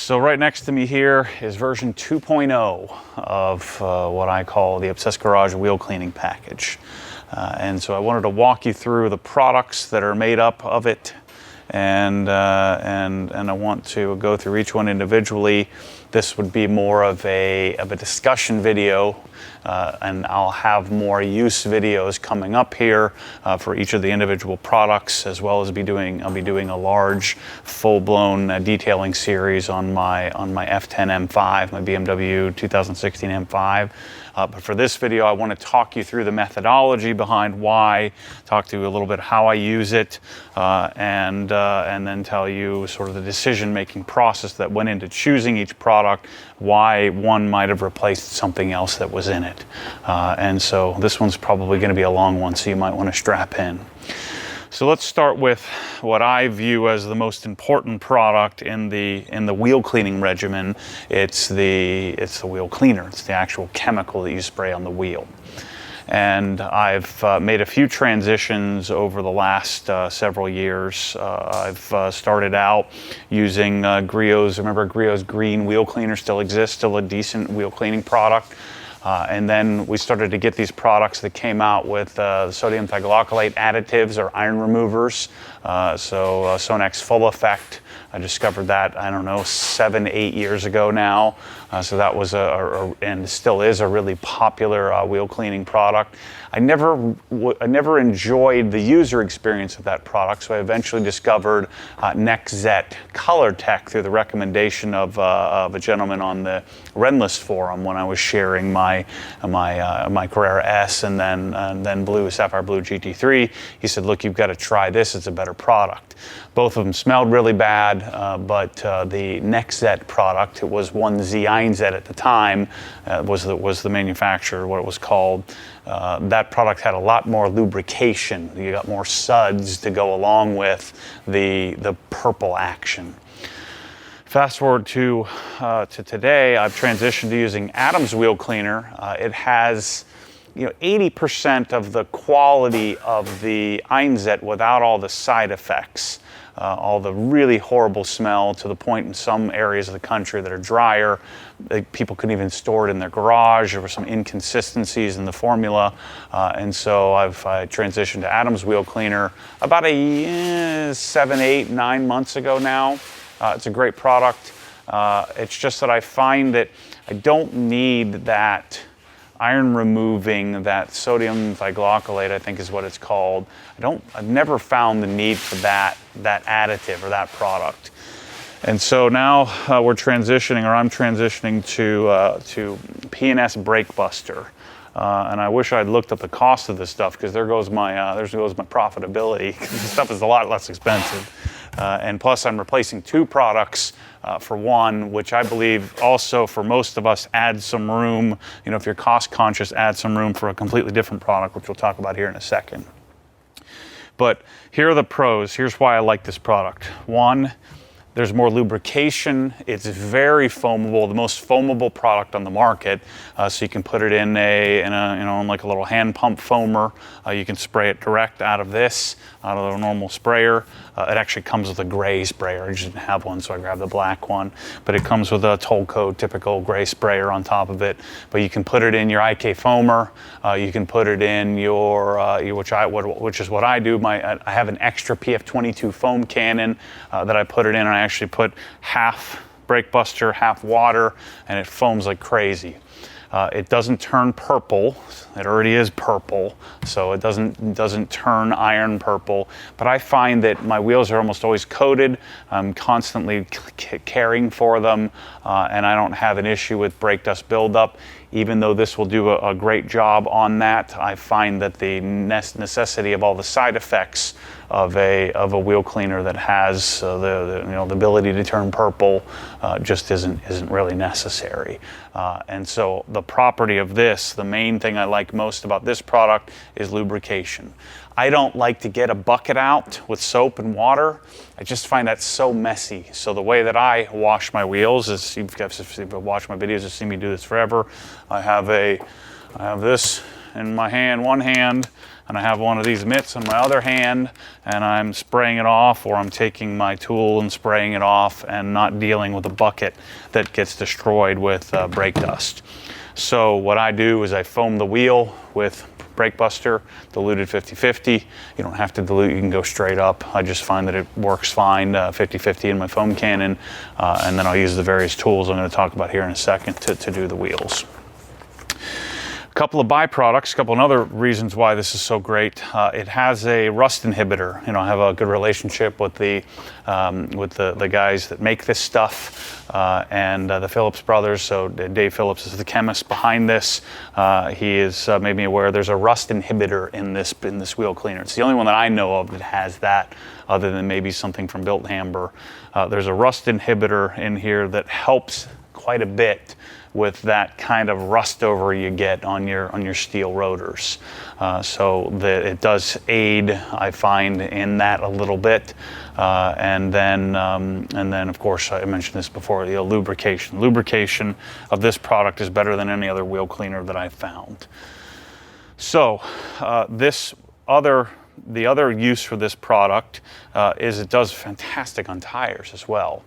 So right next to me here is version 2.0 of what I call the Obsessed Garage wheel cleaning package. And so I wanted to walk you through the products that are made up of it, and I want to go through each one individually. This would be more of a discussion video, and I'll have more use videos coming up here for each of the individual products, as well as I'll be doing a large, full-blown detailing series on my F10 M5, my BMW 2016 M5. But for this video, I want to talk you through the methodology behind why, talk to you a little bit how I use it, and then tell you sort of the decision-making process that went into choosing each product, why one might have replaced something else that was in it. And so this one's probably going to be a long one, so you might want to strap in. So let's start with what I view as the most important product in the wheel cleaning regimen. It's the wheel cleaner. It's the actual chemical that you spray on the wheel. And I've made a few transitions over the last several years. I've started out using Griot's. Remember Griot's green wheel cleaner still exists, still a decent wheel cleaning product. And then we started to get these products that came out with sodium thioglycolate additives or iron removers. So Sonex Full Effect, I discovered that, I don't know, 7-8 years ago now. So that was and still is a really popular wheel cleaning product. I never enjoyed the user experience of that product, so I eventually discovered NexZet Color Tech through the recommendation of a gentleman on the Renless forum when I was sharing my Carrera S and then Sapphire Blue GT3. He said, "Look, you've got to try this. It's a better product." Both of them smelled really bad, but the NexZet product, it was 1Z-Einzet at the time, was the manufacturer, what it was called. That product had a lot more lubrication. You got more suds to go along with the purple action. Fast forward to today, I've transitioned to using Adams wheel cleaner. It has 80% of the quality of the Einzet without all the side effects. All the really horrible smell, to the point in some areas of the country that are drier, people couldn't even store it in their garage. There were some inconsistencies in the formula, and so I transitioned to Adams wheel cleaner about 7, 8, 9 months ago now. It's a great product. It's just that I find that I don't need that iron removing, that sodium thioglycolate, I think is what it's called. I've never found the need for that additive or that product. And so now I'm transitioning to P&S Brake Buster. And I wish I'd looked up the cost of this stuff, because there goes my profitability. This stuff is a lot less expensive. And plus I'm replacing 2 products for one, which I believe also for most of us adds some room, if you're cost conscious, add some room for a completely different product, which we'll talk about here in a second. But here are the pros. Here's why I like this product. One, there's more lubrication. It's very foamable, the most foamable product on the market. So you can put it in like a little hand pump foamer. You can spray it direct out of a normal sprayer. It actually comes with a gray sprayer. I just didn't have one, so I grabbed the black one. But it comes with a Tolco typical gray sprayer on top of it. But you can put it in your IK foamer. You can put it in which is what I do. I have an extra PF22 foam cannon that I put it in. I actually put half Brake Buster, half water, and it foams like crazy. It doesn't turn purple. It already is purple, so it doesn't turn iron purple. But I find that my wheels are almost always coated. I'm constantly caring for them, and I don't have an issue with brake dust buildup. Even though this will do a great job on that, I find that the necessity of all the side effects of a wheel cleaner that has the ability to turn purple just isn't really necessary. And so the property of this, the main thing I like most about this product, is lubrication. I don't like to get a bucket out with soap and water. I just find that so messy. So the way that I wash my wheels is, if you've watched my videos, you've seen me do this forever. I have this in my hand, one hand, and I have one of these mitts in my other hand, and I'm spraying it off, or I'm taking my tool and spraying it off and not dealing with a bucket that gets destroyed with brake dust. So what I do is I foam the wheel with Brake Buster, diluted 50-50. You don't have to dilute, you can go straight up. I just find that it works fine, 50-50 in my foam cannon, and then I'll use the various tools I'm going to talk about here in a second to do the wheels. A couple of byproducts, a couple of other reasons why this is so great. It has a rust inhibitor. You know, I have a good relationship with the guys that make this stuff, and the Phillips brothers. So Dave Phillips is the chemist behind this. He has made me aware there's a rust inhibitor in this wheel cleaner. It's the only one that I know of that has that, other than maybe something from Built Hamber. There's a rust inhibitor in here that helps quite a bit with that kind of rust over you get on your steel rotors. So that it does aid, I find, in that a little bit. And then of course, I mentioned this before, the lubrication. Lubrication of this product is better than any other wheel cleaner that I've found. So the other use for this product is it does fantastic on tires as well.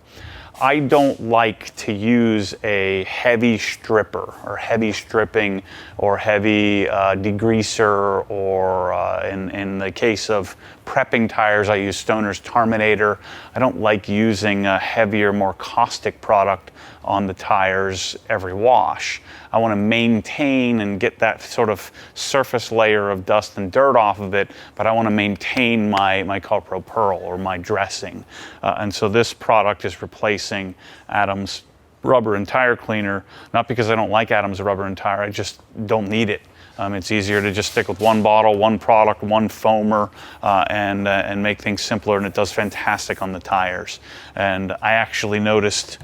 I don't like to use a heavy stripper or heavy stripping or heavy degreaser, or in the case of prepping tires, I use Stoner's Terminator. I don't like using a heavier, more caustic product on the tires every wash. I want to maintain and get that sort of surface layer of dust and dirt off of it, but I want to maintain my Carpro Pearl or my dressing. And so this product is replacing Adams rubber and tire cleaner, not because I don't like Adams rubber and tire, I just don't need it. It's easier to just stick with one bottle, one product, one foamer, and make things simpler, and it does fantastic on the tires. And I actually noticed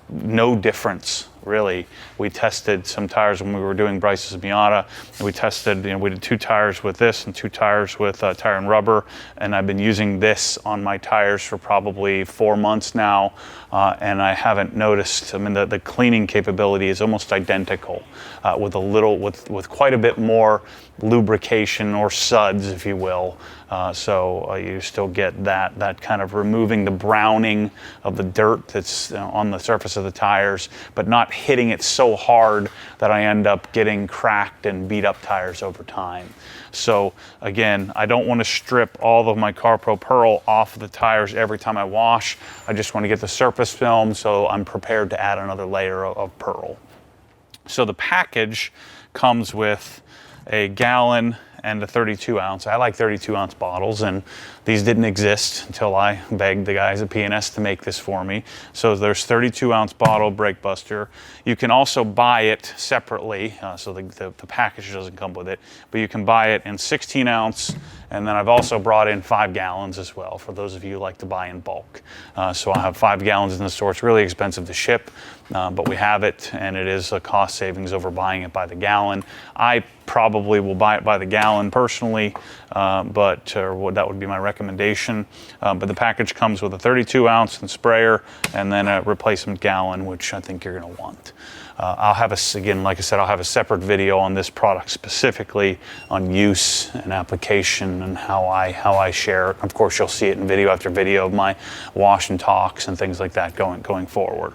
no difference, really. We tested some tires when we were doing Bryce's Miata. We tested, we did 2 tires with this and 2 tires with tire and rubber, and I've been using this on my tires for probably 4 months now, and I haven't noticed. I mean, the cleaning capability is almost identical, with quite a bit more lubrication, or suds, if you will. So you still get that kind of removing the browning of the dirt that's on the surface of the tires, but not hitting it so hard that I end up getting cracked and beat up tires over time. So again, I don't want to strip all of my Carpro Pearl off of the tires every time I wash. I just want to get the surface film, so I'm prepared to add another layer of pearl. So the package comes with a gallon and a 32 ounce. I like 32 ounce bottles, and these didn't exist until I begged the guys at P&S to make this for me. So there's 32 ounce bottle Brake Buster. You can also buy it separately, so the package doesn't come with it, but you can buy it in 16 ounce, and then I've also brought in 5 gallons as well, for those of you who like to buy in bulk. So I have 5 gallons in the store. It's really expensive to ship, but we have it, and it is a cost savings over buying it by the gallon. I probably will buy it by the gallon personally, but that would be my recommendation. But the package comes with a 32 ounce and sprayer, and then a replacement gallon, which I think you're going to want. I'll have again, like I said, I'll have a separate video on this product specifically on use and application and how I share it. Of course, you'll see it in video after video of my wash and talks and things like that going forward.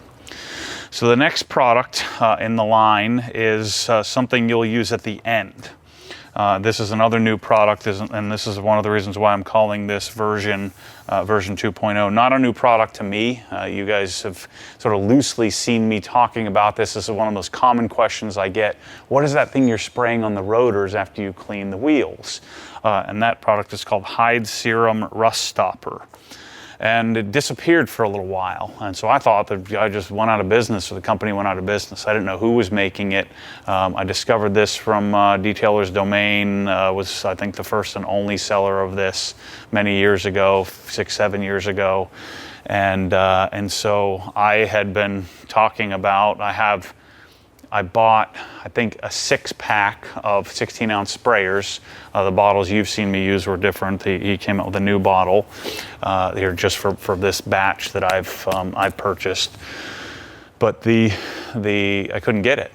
So the next product in the line is something you'll use at the end. This is another new product, and this is one of the reasons why I'm calling this version 2.0. Not a new product to me. You guys have sort of loosely seen me talking about this. This is one of the most common questions I get. What is that thing you're spraying on the rotors after you clean the wheels? And that product is called Hyde Serum Rust Stopper. And it disappeared for a little while. And so I thought that I just went out of business, or the company went out of business. I didn't know who was making it. I discovered this from Detailer's Domain, was I think the first and only seller of this many years ago, 6-7 years ago. And so I had been talking about, I bought, I think, a 6-pack of 16-ounce sprayers. The bottles you've seen me use were different. He came out with a new bottle here just for this batch that I've purchased. But I couldn't get it.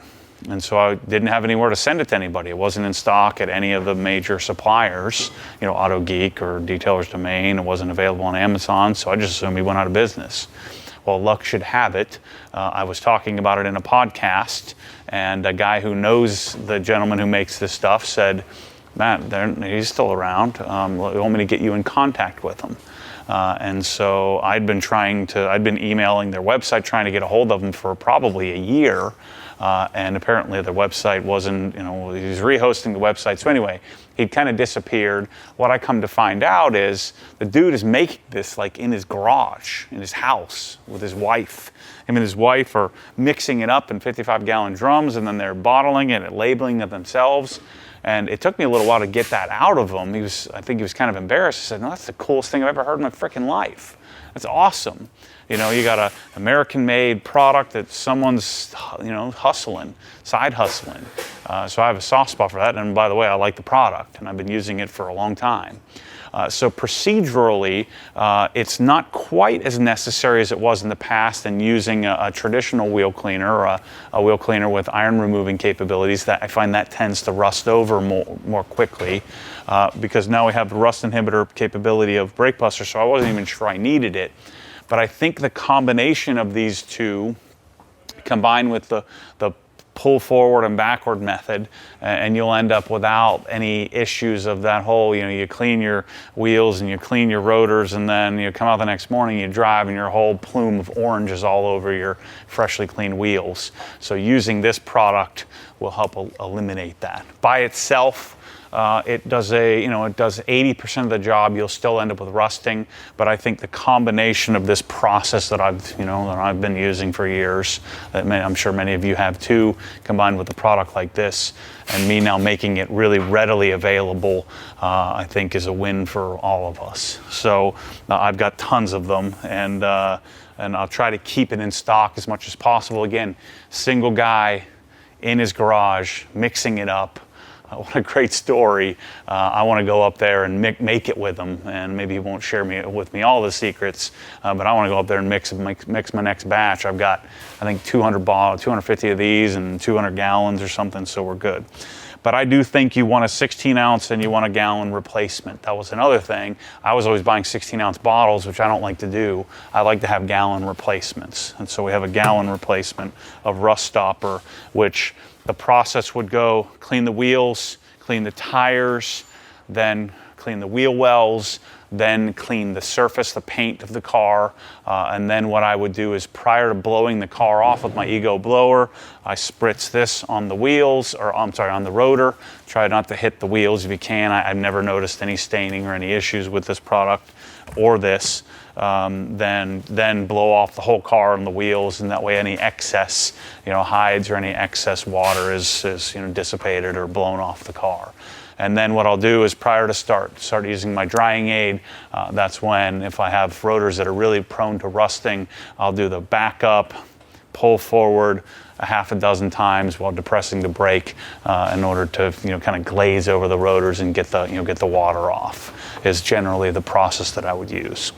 And so I didn't have anywhere to send it to anybody. It wasn't in stock at any of the major suppliers, you know, Auto Geek or Detailer's Domain. It wasn't available on Amazon, so I just assumed he went out of business. Well, luck should have it. I was talking about it in a podcast, and a guy who knows the gentleman who makes this stuff said, Matt, he's still around. You want me to get you in contact with him? And so I'd been emailing their website, trying to get a hold of them for probably a year. And apparently the website wasn't, you know, he was rehosting the website. So anyway, he'd kind of disappeared. What I come to find out is the dude is making this like in his garage, in his house with his wife. Him and his wife are mixing it up in 55-gallon drums, and then they're bottling it and labeling it themselves. And it took me a little while to get that out of him. I think he was kind of embarrassed. He said, no, that's the coolest thing I've ever heard in my freaking life. That's awesome. You know, you got an American-made product that someone's, you know, side hustling. So I have a soft spot for that. And by the way, I like the product, and I've been using it for a long time. So procedurally, it's not quite as necessary as it was in the past in using a traditional wheel cleaner or a wheel cleaner with iron removing capabilities. That I find that tends to rust over more quickly because now we have the rust inhibitor capability of Brake Buster, so I wasn't even sure I needed it. But I think the combination of these two, combined with the pull forward and backward method, and you'll end up without any issues of that whole, you know, you clean your wheels and you clean your rotors, and then you come out the next morning, you drive, and your whole plume of orange is all over your freshly cleaned wheels. So using this product will help eliminate that. By itself, it does 80% of the job. You'll still end up with rusting, but I think the combination of this process that I've been using for years, that I'm sure many of you have too, combined with a product like this, and me now making it really readily available, I think is a win for all of us. So I've got tons of them, and I'll try to keep it in stock as much as possible. Again, single guy in his garage mixing it up. What a great story. I want to go up there and make it with him, and maybe he won't share with me all the secrets, but I want to go up there and mix my next batch. I've got, I think, 250 of these and 200 gallons or something, so we're good. But I do think you want a 16-ounce and you want a gallon replacement. That was another thing. I was always buying 16-ounce bottles, which I don't like to do. I like to have gallon replacements. And so we have a gallon replacement of Rust Stopper, which the process would go clean the wheels, clean the tires, then clean the wheel wells, then clean the surface, the paint of the car, and then what I would do is, prior to blowing the car off with my Ego blower, I spritz this on the wheels, or I'm sorry, on the rotor. Try not to hit the wheels if you can. I've never noticed any staining or any issues with this product or this. Then blow off the whole car and the wheels, and that way any excess, hides or any excess water is dissipated or blown off the car. And then what I'll do is, prior to start using my drying aid. That's when, if I have rotors that are really prone to rusting, I'll do the backup, pull forward a half a dozen times while depressing the brake in order to kind of glaze over the rotors and get the water off. Is generally the process that I would use.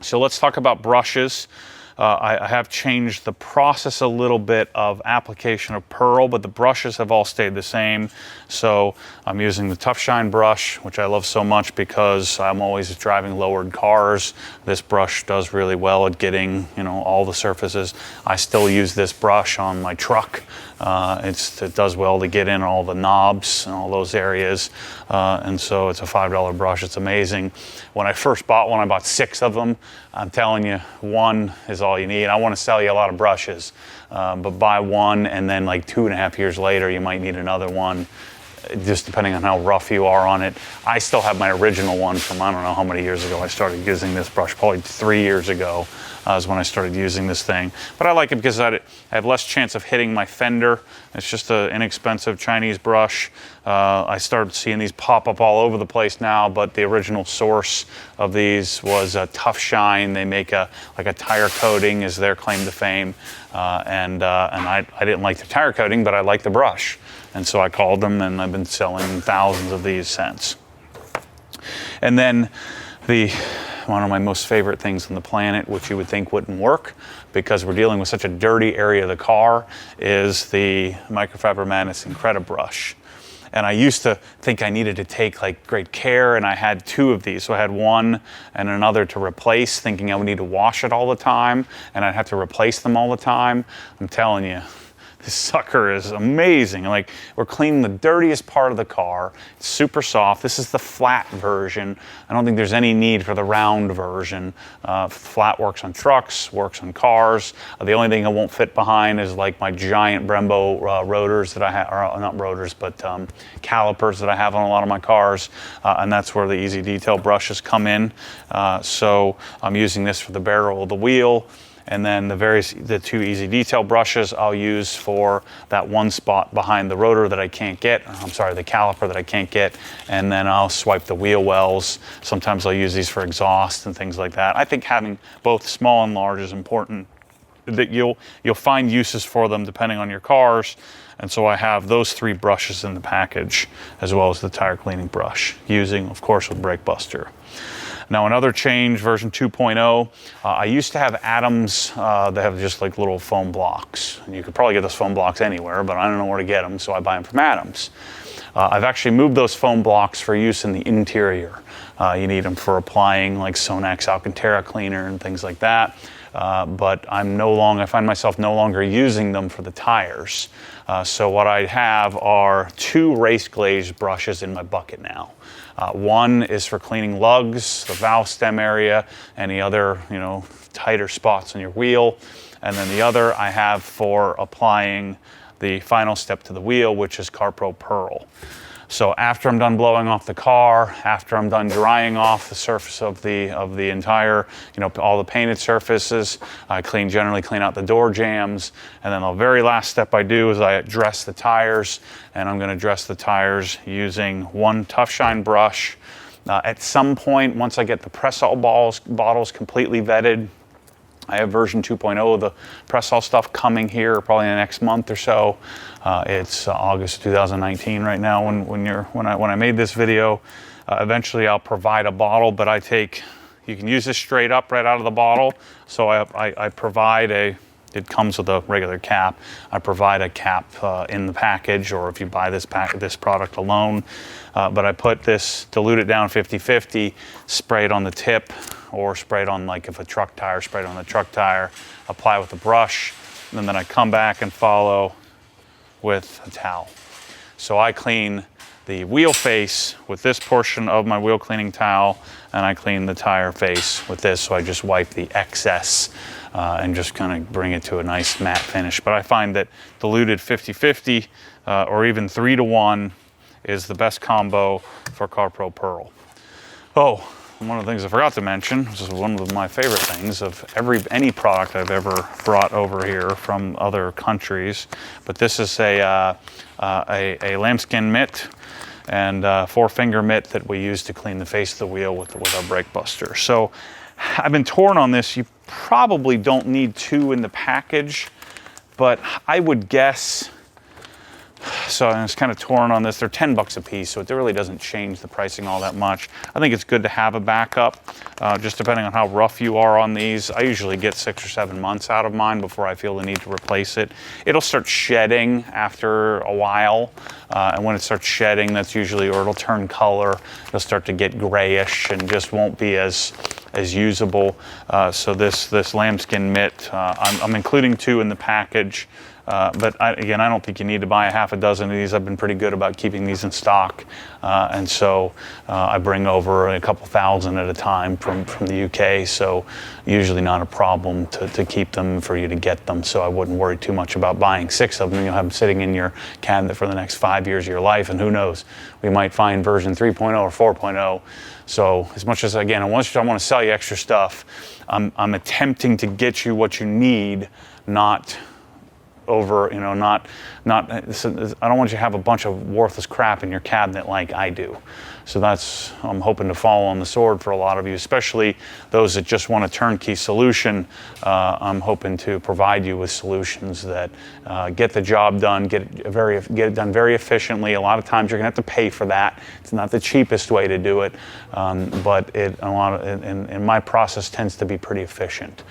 So let's talk about brushes. I have changed the process a little bit of application of Pearl, but the brushes have all stayed the same. So I'm using the Tough Shine brush, which I love so much because I'm always driving lowered cars. This brush does really well at getting, all the surfaces. I still use this brush on my truck. It does well to get in all the knobs and all those areas. And so it's a $5 brush. It's amazing. When I first bought one, I bought 6 of them. I'm telling you, one is all you need. I want to sell you a lot of brushes, but buy one, and then like 2.5 years later, you might need another one, just depending on how rough you are on it. I still have my original one from, I don't know how many years ago I started using this brush, probably 3 years ago is when I started using this thing. But I like it because I have less chance of hitting my fender. It's just an inexpensive Chinese brush. I started seeing these pop up all over the place now, but the original source of these was Tough Shine. They make like a tire coating is their claim to fame. And I didn't like the tire coating, but I like the brush. And so I called them, and I've been selling thousands of these since. And then one of my most favorite things on the planet, which you would think wouldn't work because we're dealing with such a dirty area of the car, is the Microfiber Madness Incredi brush. And I used to think I needed to take like great care, and I had two of these. So I had one and another to replace, thinking I would need to wash it all the time and I'd have to replace them all the time. I'm telling you, this sucker is amazing. Like, we're cleaning the dirtiest part of the car. It's super soft. This is the flat version. I don't think there's any need for the round version. Flat works on trucks, works on cars. The only thing it won't fit behind is like my giant Brembo rotors that I have, or not rotors, but calipers that I have on a lot of my cars. And that's where the Easy Detail brushes come in. So I'm using this for the barrel of the wheel. And then the two Easy Detail brushes I'll use for that one spot behind the rotor that I can't get. I'm sorry, the caliper that I can't get. And then I'll swipe the wheel wells. Sometimes I'll use these for exhaust and things like that. I think having both small and large is important. That you'll find uses for them depending on your cars. And so I have those three brushes in the package, as well as the tire cleaning brush, using, of course, with Brake Buster. Now, another change, version 2.0, I used to have Adams that have just like little foam blocks. And you could probably get those foam blocks anywhere, but I don't know where to get them, so I buy them from Adams. I've actually moved those foam blocks for use in the interior. You need them for applying like Sonax Alcantara Cleaner and things like that. But I find myself no longer using them for the tires. So what I have are two race glaze brushes in my bucket now. One is for cleaning lugs, the valve stem area, any other, tighter spots on your wheel. And then the other I have for applying the final step to the wheel, which is CarPro Pearl. So after I'm done blowing off the car, after I'm done drying off the surface of the entire, all the painted surfaces, I generally clean out the door jambs, and then the very last step I do is I dress the tires, and I'm going to dress the tires using one Tough Shine brush. At some point, once I get the Press-All bottles completely vetted, I have version 2.0 of the Press-All stuff coming here probably in the next month or so. It's August 2019 right now when I made this video. Eventually I'll provide a bottle, but you can use this straight up right out of the bottle. So I provide it comes with a regular cap. I provide a cap in the package, or if you buy this product alone. But I put this, dilute it down 50-50, spray it on the tip, or spray it on, like if a truck tire, spray it on the truck tire, apply with a brush, and then I come back and follow with a towel. So I clean the wheel face with this portion of my wheel cleaning towel, and I clean the tire face with this. So I just wipe the excess and just kind of bring it to a nice matte finish. But I find that diluted 50-50 or even 3-to-1 is the best combo for CarPro Pearl. Oh, one of the things I forgot to mention, which is one of my favorite things of any product I've ever brought over here from other countries, but this is a lambskin mitt and 4-finger mitt that we use to clean the face of the wheel with our Brake Buster. So I've been torn on this. You probably don't need two in the package, but I would guess, so I was kind of torn on this. They're $10 a piece, so it really doesn't change the pricing all that much. I think it's good to have a backup, just depending on how rough you are on these. I usually get 6 or 7 months out of mine before I feel the need to replace it. It'll start shedding after a while, and when it starts shedding, that's usually, or it'll turn color. It'll start to get grayish and just won't be as usable. So this lambskin mitt, I'm including 2 in the package. But again, I don't think you need to buy a half a dozen of these. I've been pretty good about keeping these in stock. And so I bring over a couple thousand at a time from the UK. So usually not a problem to keep them, for you to get them. So I wouldn't worry too much about buying 6 of them. You'll have them sitting in your cabinet for the next 5 years of your life. And who knows, we might find version 3.0 or 4.0. So as much as, again, I want to sell you extra stuff, I'm attempting to get you what you need, not over, you know, I don't want you to have a bunch of worthless crap in your cabinet like I do. So that's, I'm hoping to fall on the sword for a lot of you, especially those that just want a turnkey solution. I'm hoping to provide you with solutions that get the job done, get it done very efficiently. A lot of times you're gonna have to pay for that. It's not the cheapest way to do it, but and my process tends to be pretty efficient.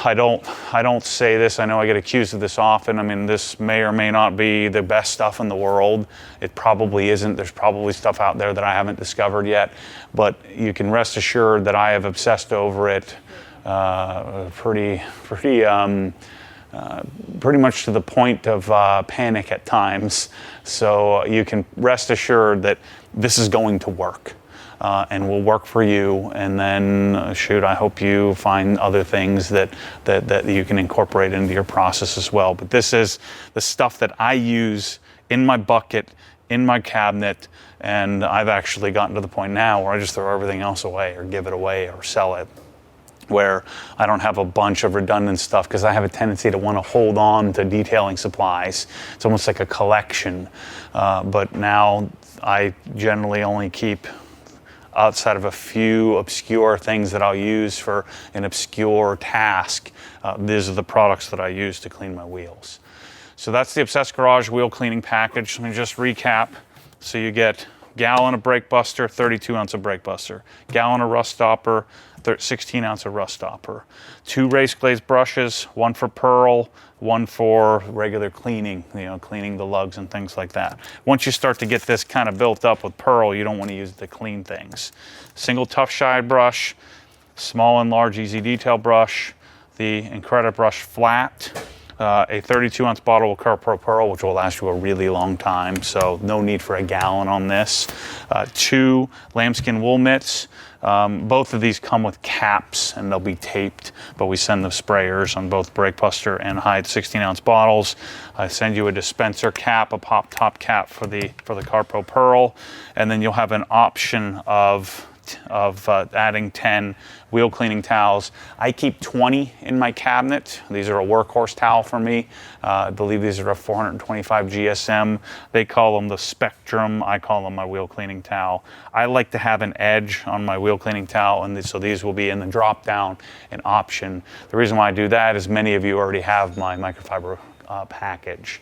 I don't say this, I know I get accused of this often. I mean, this may or may not be the best stuff in the world. It probably isn't. There's probably stuff out there that I haven't discovered yet, but you can rest assured that I have obsessed over it pretty much to the point of panic at times. So you can rest assured that this is going to work. And will work for you, and then shoot, I hope you find other things that you can incorporate into your process as well. But this is the stuff that I use in my bucket, in my cabinet, and I've actually gotten to the point now where I just throw everything else away or give it away or sell it, where I don't have a bunch of redundant stuff, because I have a tendency to want to hold on to detailing supplies. It's almost like a collection, but now I generally only keep, outside of a few obscure things that I'll use for an obscure task, these are the products that I use to clean my wheels. So that's the Obsessed Garage wheel cleaning package. Let me just recap. So you get gallon of Brake Buster, 32 ounce of Brake Buster, gallon of rust stopper, 16 ounce of rust stopper, 2 race glazed brushes, 1 for pearl, 1 for regular cleaning, you know, cleaning the lugs and things like that. Once you start to get this kind of built up with pearl, you don't want to use it to clean things. Single tough shine brush, small and large easy detail brush, the Incredibrush flat, a 32 ounce bottle of CarPro Pearl, which will last you a really long time, so no need for a gallon on this. 2 lambskin wool mitts. Both of these come with caps and they'll be taped, but we send the sprayers on both Brake Buster and Hyde 16 ounce bottles. I send you a dispenser cap, a pop top cap for the CarPro Pearl, and then you'll have an option of adding 10 wheel cleaning towels. I keep 20 in my cabinet. These are a workhorse towel for me. I believe these are a 425 GSM. They call them the Spectrum. I call them my wheel cleaning towel. I like to have an edge on my wheel cleaning towel, and so these will be in the drop down, an option. The reason why I do that is many of you already have my microfiber package.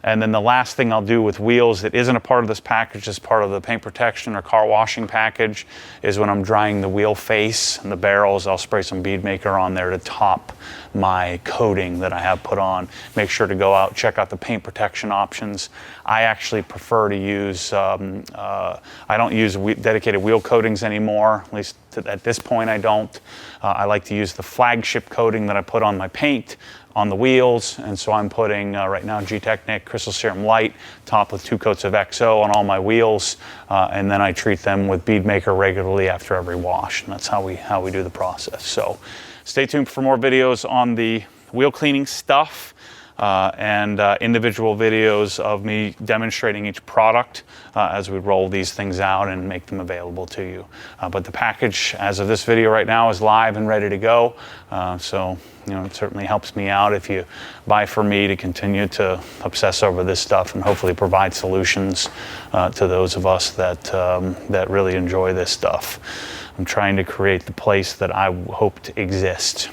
And then the last thing I'll do with wheels that isn't a part of this package, as part of the paint protection or car washing package, is when I'm drying the wheel face and the barrels, I'll spray some bead maker on there to top my coating that I have put on. Make sure to go out, check out the paint protection options. I actually prefer to use, I don't use dedicated wheel coatings anymore, at least at this point I don't. I like to use the flagship coating that I put on my paint on the wheels, and so I'm putting right now G-Technic Crystal Serum Light topped with 2 coats of XO on all my wheels, and then I treat them with bead maker regularly after every wash, and that's how we do the process. So stay tuned for more videos on the wheel cleaning stuff, and individual videos of me demonstrating each product as we roll these things out and make them available to you. But the package as of this video right now is live and ready to go, so you know, it certainly helps me out if you buy from me to continue to obsess over this stuff and hopefully provide solutions to those of us that really enjoy this stuff. I'm trying to create the place that I hope to exist.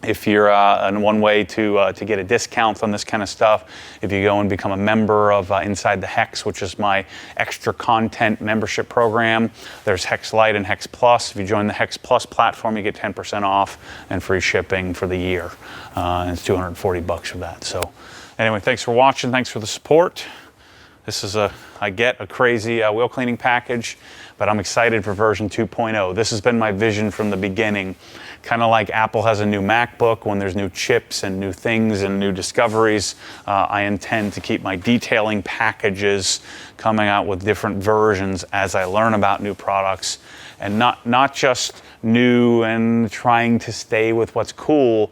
If you're and one way to get a discount on this kind of stuff, if you go and become a member of Inside the Hex, which is my extra content membership program. There's Hex Lite and Hex Plus. If you join the Hex Plus platform, you get 10% off and free shipping for the year. And it's $240 for that. So anyway, thanks for watching. Thanks for the support. This is I get a crazy wheel cleaning package, but I'm excited for version 2.0. This has been my vision from the beginning. Kind of like Apple has a new MacBook, when there's new chips and new things and new discoveries, I intend to keep my detailing packages coming out with different versions as I learn about new products, and not just new and trying to stay with what's cool.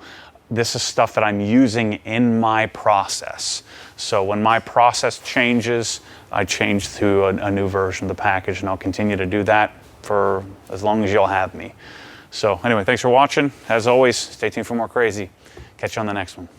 This is stuff that I'm using in my process. So when my process changes, I change to a new version of the package, and I'll continue to do that for as long as you'll have me. So anyway, thanks for watching. As always, stay tuned for more crazy. Catch you on the next one.